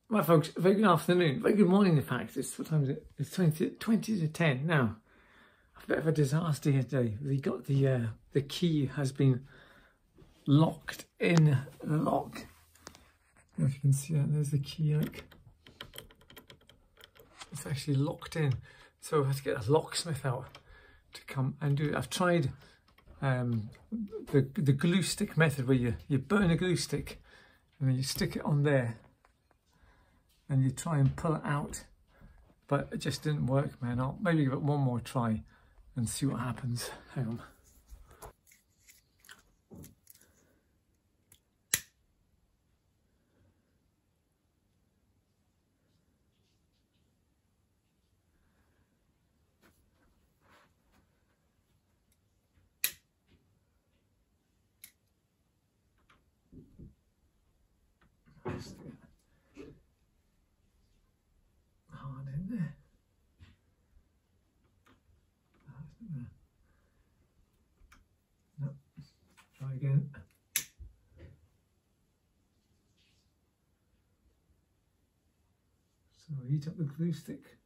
Right folks, very good afternoon, very good morning in fact. What time is it? It's 20 to 10 now. A bit of a disaster here today. We got the key has been locked in the lock. I don't know if you can see that, there's the key like. It's actually locked in. So I have to get a locksmith out to come and do it. I've tried the glue stick method where you burn a glue stick and then you stick it on there and you try and pull it out, but it just didn't work, man. I'll maybe give it one more try and see what happens. Hang on. Hard in there. No. Try again. So heat up the glue stick.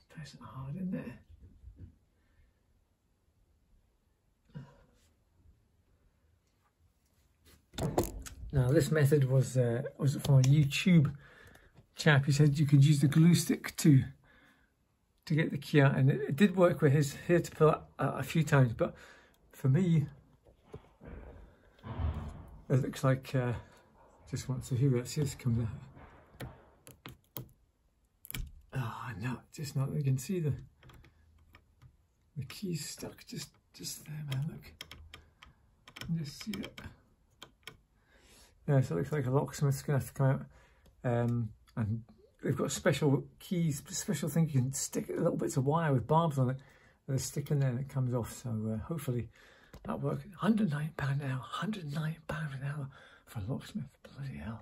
Press it hard in there. Now this method was from a YouTube chap. He said you could use the glue stick to get the key out, and it did work with his. He had to pull it out a few times, but for me, it looks like just once. So here we go. See, this comes out. Oh no, just not. You can see the key's stuck just there, man. Look, you can just see it. Yeah, so it looks like a locksmith's gonna have to come out, and they've got special keys, special thing you can stick little bits of wire with barbs on it, and they stick in there and it comes off. So hopefully that works. £109 an hour, £109 an hour for a locksmith. Bloody hell!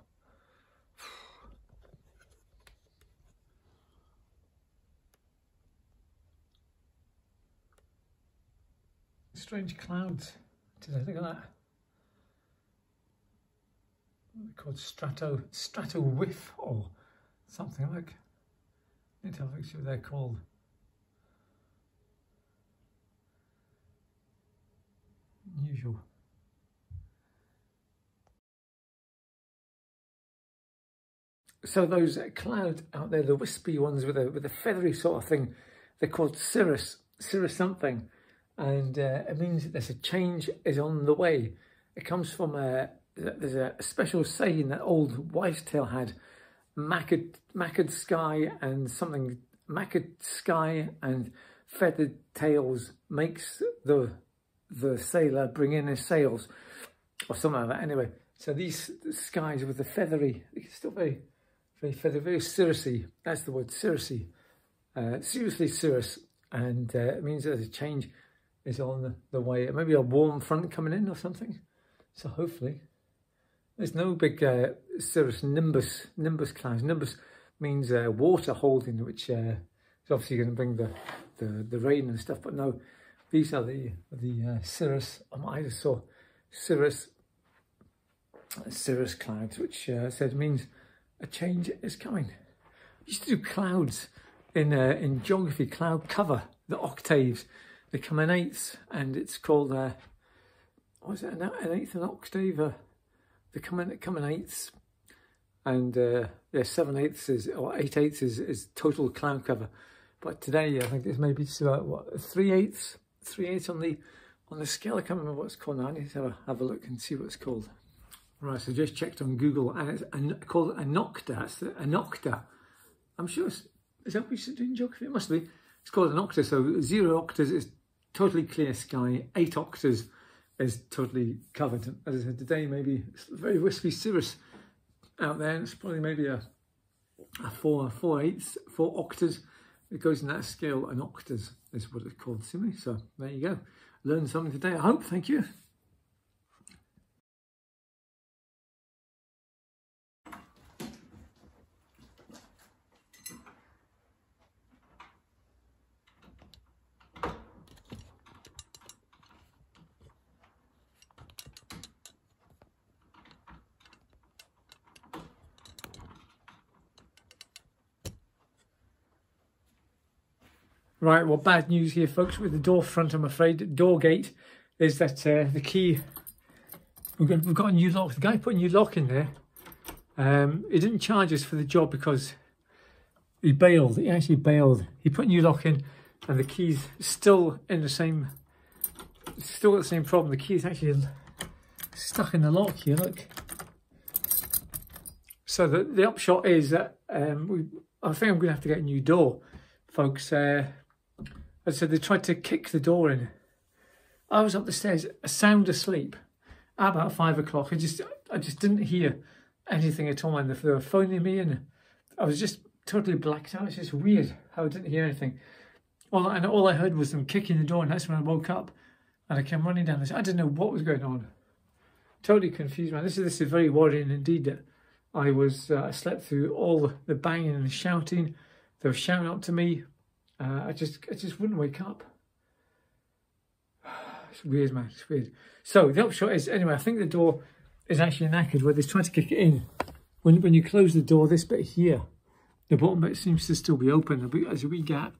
Strange clouds today. Look at that. They're called strato whiff or something like. I need to have a look see what they're called. Unusual. So those clouds out there, the wispy ones with a feathery sort of thing, they're called cirrus something, and it means that there's a change is on the way. It comes from there's a special saying that old wives' tale had, mackered sky and something, mackered sky and feathered tails makes the sailor bring in his sails, or something like that. Anyway, so these skies with the feathery, it's still very feathery, very cirrusy. That's the word, cirrusy. Seriously cirrus, and it means that a change is on the way. Maybe a warm front coming in or something. So hopefully. There's no big cirrus nimbus clouds. Nimbus means water holding, which is obviously going to bring the rain and stuff. But no, these are the cirrus. I just saw cirrus clouds, which said means a change is coming. I used to do clouds in geography. Cloud cover, the octaves. They come in eighths, and it's called what is it? An eighth, an octave. They come in eighths, and yeah, 7/8 is, or 8/8 is total cloud cover. But today I think it's maybe just about what, 3/8 on the scale. I can't remember what it's called now. I need to have a look and see what it's called. Right, so just checked on Google, and it's called a nocta. It's a nocta. I'm sure is that what we should do in geography? It must be. It's called an octa. So 0 octas is totally clear sky. 8 octas is totally covered. As I said, today maybe it's very wispy cirrus out there. It's probably maybe a 4 octas. It goes in that scale, and octas is what it's called to me. So there you go. Learned something today, I hope. Thank you. Right, well, bad news here, folks, with the door front, I'm afraid. Door gate is that the key, we've got a new lock. The guy put a new lock in there. He didn't charge us for the job because he bailed. He actually bailed. He put a new lock in, and the key's still in the same, still got the same problem. The key is actually stuck in the lock here, look. So the upshot is that I think I'm going to have to get a new door, folks. As I said, they tried to kick the door in. I was up the stairs, sound asleep, at about 5 o'clock. I just didn't hear anything at all, and they were phoning me, and I was just totally blacked out. It's just weird how I didn't hear anything. All I heard was them kicking the door, and that's when I woke up, and I came running down this. I didn't know what was going on. Totally confused, man. This is very worrying indeed. That I slept through all the banging and the shouting. They were shouting up to me. I just wouldn't wake up. It's weird, man. It's weird. So the upshot is, anyway, I think the door is actually knackered where they're trying to kick it in. When you close the door, this bit here, the bottom bit seems to still be open. There's a wee gap.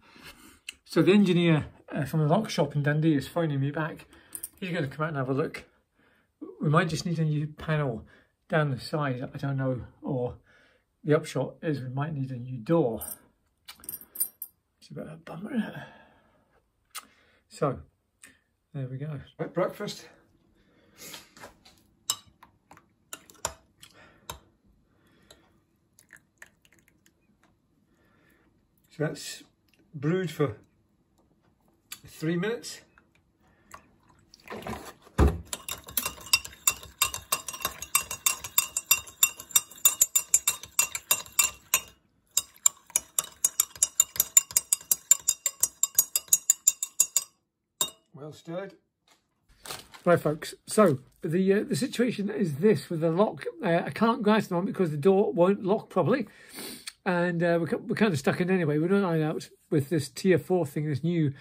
So the engineer from the lock shop in Dundee is phoning me back. He's going to come out and have a look. We might just need a new panel down the side, I don't know. Or the upshot is we might need a new door. It's a bit of a bummer, isn't it? So, there we go. Right, breakfast. So that's brewed for 3 minutes. Well stirred. Right, folks, so the situation is this with the lock. I can't go out at the moment because the door won't lock properly, and we're kind of stuck in anyway. We're not allowed out with this tier 4 thing, this new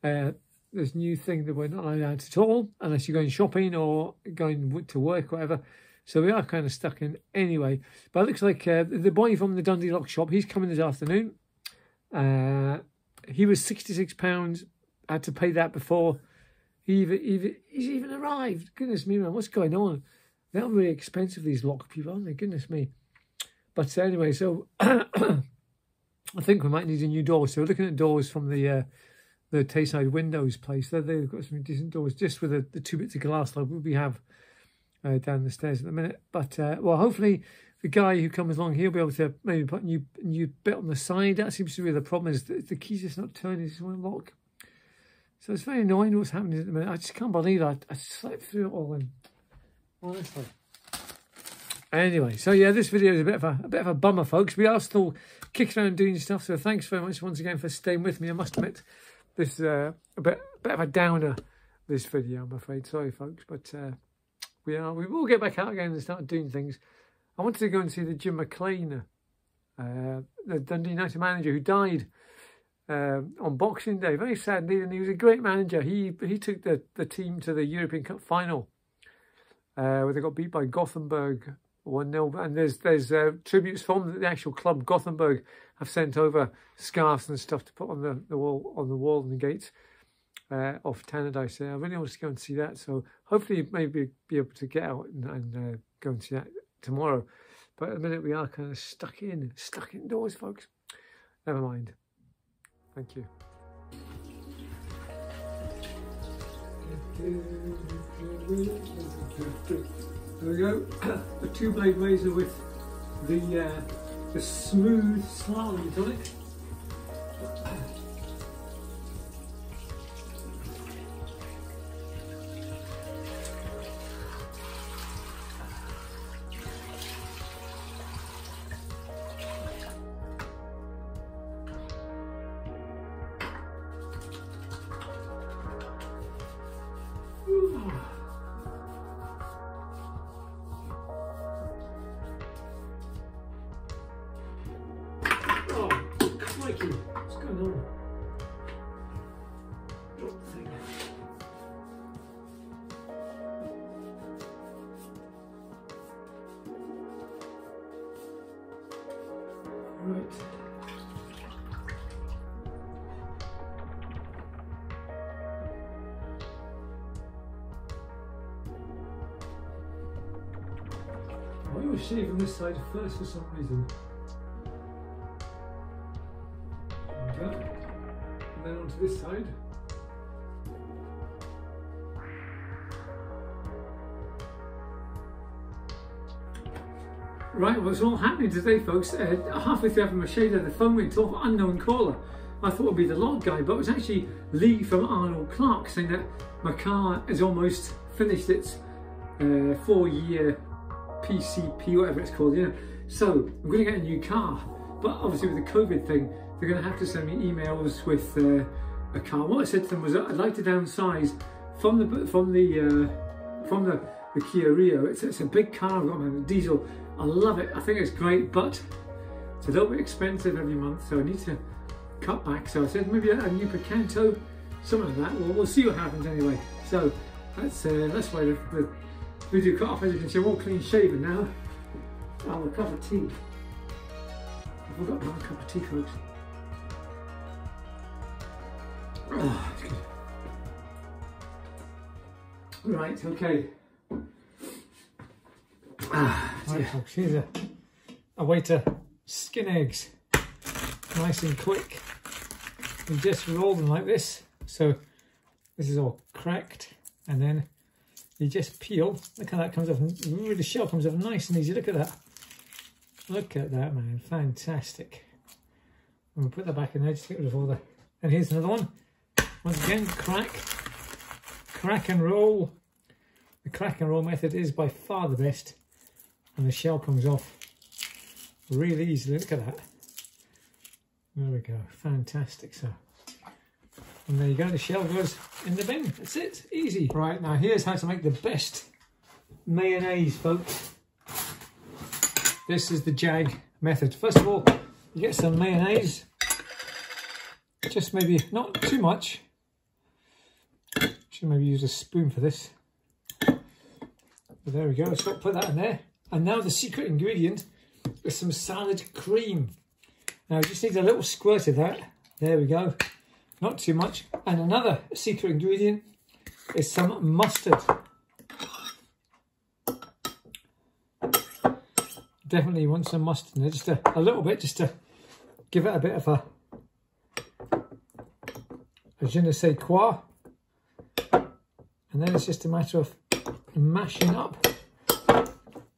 thing that we're not allowed out at all unless you're going shopping or going to work, whatever. So we are kind of stuck in anyway. But it looks like the boy from the Dundee lock shop, he's coming this afternoon. He was £66. I had to pay that before he's even arrived. Goodness me, man, what's going on? They're really expensive, these lock people, aren't they? Goodness me. But anyway, so I think we might need a new door. So we're looking at doors from the Tayside Windows place. They've got some decent doors, just with the 2 bits of glass like we have down the stairs at the minute. But well, hopefully the guy who comes along, he'll be able to maybe put a new bit on the side. That seems to be the problem, is the key's just not turning. It just won't lock. So it's very annoying what's happening at the minute. I just can't believe I slept through it all, and honestly. Anyway, so yeah, this video is a bit of a bummer, folks. We are still kicking around doing stuff, so thanks very much once again for staying with me. I must admit, this is a bit of a downer, this video, I'm afraid. Sorry, folks, but we will get back out again and start doing things. I wanted to go and see the Jim McLean, the Dundee United manager who died on Boxing Day. Very sad indeed, and he was a great manager. He took the team to the European Cup final, where they got beat by Gothenburg 1-0. And there's tributes from the actual club. Gothenburg have sent over scarves and stuff to put on the wall and the gates of Tannadice. So I really want to go and see that. So hopefully maybe be able to get out and go and see that tomorrow. But at the minute we are kind of stuck indoors, folks. Never mind. Thank you. There we go. The 2-blade razor with the smooth slalom on it. What's going on? Drop the thing. Right. going to shave on this side first for some reason. There we go. And then onto this side. Right, well, it's all happening today, folks. Halfway through having my shade of the phone went off, unknown caller. I thought it would be the lock guy, but it was actually Lee from Arnold Clark saying that my car has almost finished its 4-year PCP, whatever it's called, you know. So I'm going to get a new car, but obviously with the COVID thing, they're going to have to send me emails with a car. What I said to them was I'd like to downsize from the Kia Rio. It's a big car. I've got my diesel. I love it. I think it's great, but it's a little bit expensive every month, so I need to cut back. So I said maybe a new Picanto, something like that. We'll see what happens anyway. So that's why the video cut off. As you can see, I'm all clean shaven now. I'll have a cup of tea. I forgot to have a cup of tea, folks. Oh, it's good. Right, okay. Right, folks, here's a way to skin eggs. Nice and quick. You just roll them like this. So this is all cracked, and then you just peel. Look how that comes off. Really, the shell comes off nice and easy. Look at that. Look at that, man. Fantastic. I'm gonna put that back in there. Just get rid of all the. And here's another one. Once again, crack and roll. The crack and roll method is by far the best, and the shell comes off really easily. Look at that. There we go. Fantastic. So, and there you go. The shell goes in the bin. That's it. Easy. Right, now here's how to make the best mayonnaise, folks. This is the Jag method. First of all, you get some mayonnaise. Just maybe not too much. Should maybe use a spoon for this. But there we go. Let's put that in there. And now the secret ingredient is some salad cream. Now it just needs a little squirt of that. There we go. Not too much. And another secret ingredient is some mustard. Definitely want some mustard in there. Just a little bit, just to give it a bit of a je ne sais quoi. And then it's just a matter of mashing up.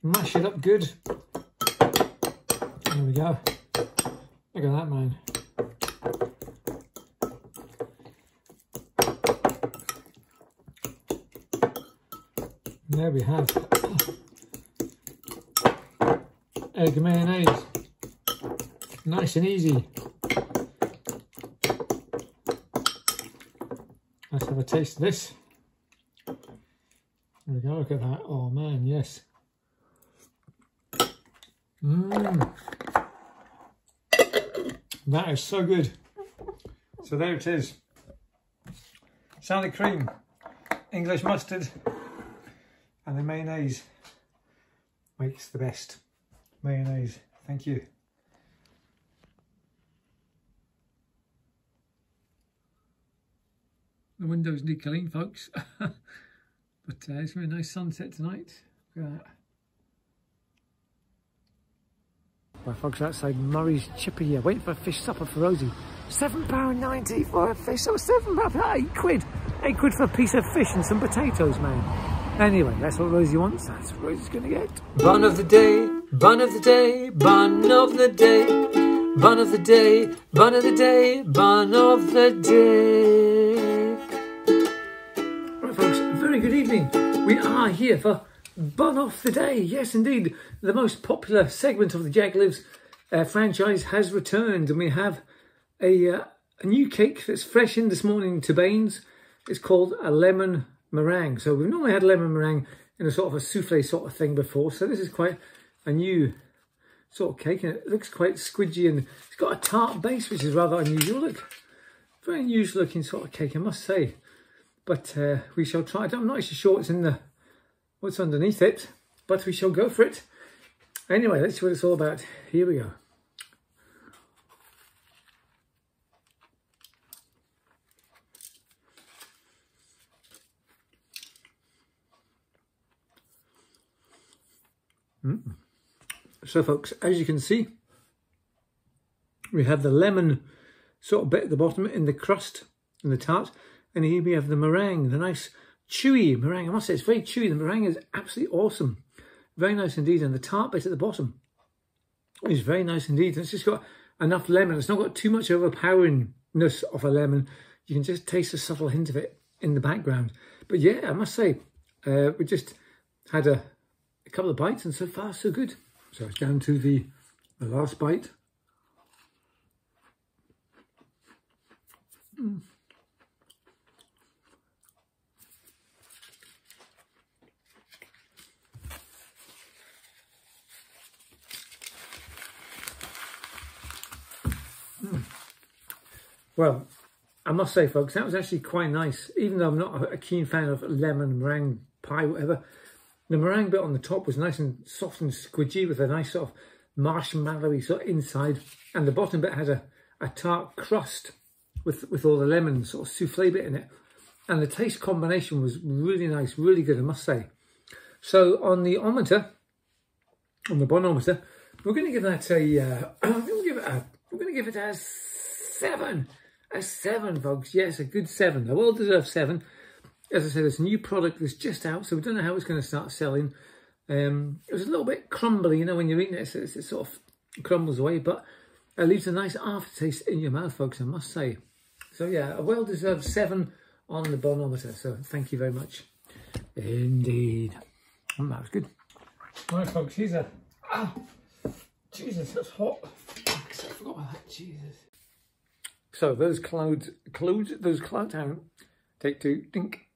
Mash it up good. There we go. Look at that, man. And there we have egg mayonnaise. Nice and easy. Let's have a taste of this. There we go, look at that. Oh man, yes. That is so good. So there it is. Salad cream, English mustard, and the mayonnaise makes the best mayonnaise. Thank you. The windows need clean, folks. But it's going to be a nice sunset tonight. Look at that. Right, folks, outside Murray's Chipper here, waiting for a fish supper for Rosie. £7.90 for a fish supper. £8 quid. £8 for a piece of fish and some potatoes, man. Anyway, that's what Rosie wants. That's what Rosie's going to get. Bun of the day, bun of the day, bun of the day, bun of the day, bun of the day, bun of the day. Right, folks, very good evening. We are here for Bun of the Day. Yes, indeed. The most popular segment of the Jaglives franchise has returned, and we have a new cake that's fresh in this morning to Baines. It's called a lemon meringue. So we've normally had lemon meringue in a sort of a souffle sort of thing before. So this is quite a new sort of cake, and it looks quite squidgy, and it's got a tart base, which is rather unusual. Look, very unusual looking sort of cake, I must say. But we shall try it. I'm not actually sure what's underneath it, but we shall go for it. Anyway, let's see what it's all about. Here we go. So folks, as you can see, we have the lemon sort of bit at the bottom in the crust, in the tart. And here we have the meringue, the nice chewy meringue. I must say, it's very chewy. The meringue is absolutely awesome. Very nice indeed. And the tart bit at the bottom is very nice indeed. It's just got enough lemon. It's not got too much overpoweringness of a lemon. You can just taste a subtle hint of it in the background. But yeah, I must say, we just had a couple of bites and so far so good. So it's down to the last bite. Well, I must say, folks, that was actually quite nice. Even though I'm not a keen fan of lemon, meringue, pie, whatever, the meringue bit on the top was nice and soft and squidgy with a nice sort of marshmallowy sort of inside. And the bottom bit had a tart crust with all the lemon sort of souffle bit in it. And the taste combination was really nice, really good, I must say. So on the ometer, on the bonometer, we're going to give that we're going to give it a 7. A 7, folks. Yes, a good 7. A well-deserved 7. As I said, it's a new product that's just out, so we don't know how it's going to start selling. It was a little bit crumbly, you know, when you're eating it, it sort of crumbles away, but it leaves a nice aftertaste in your mouth, folks, I must say. So yeah, a well-deserved 7 on the bonometer. So thank you very much. Indeed. Oh, that was good. All right, folks, here's a... Ah, Jesus, that's hot. I forgot about that, Jesus. So those clouds down. Take 2, dink.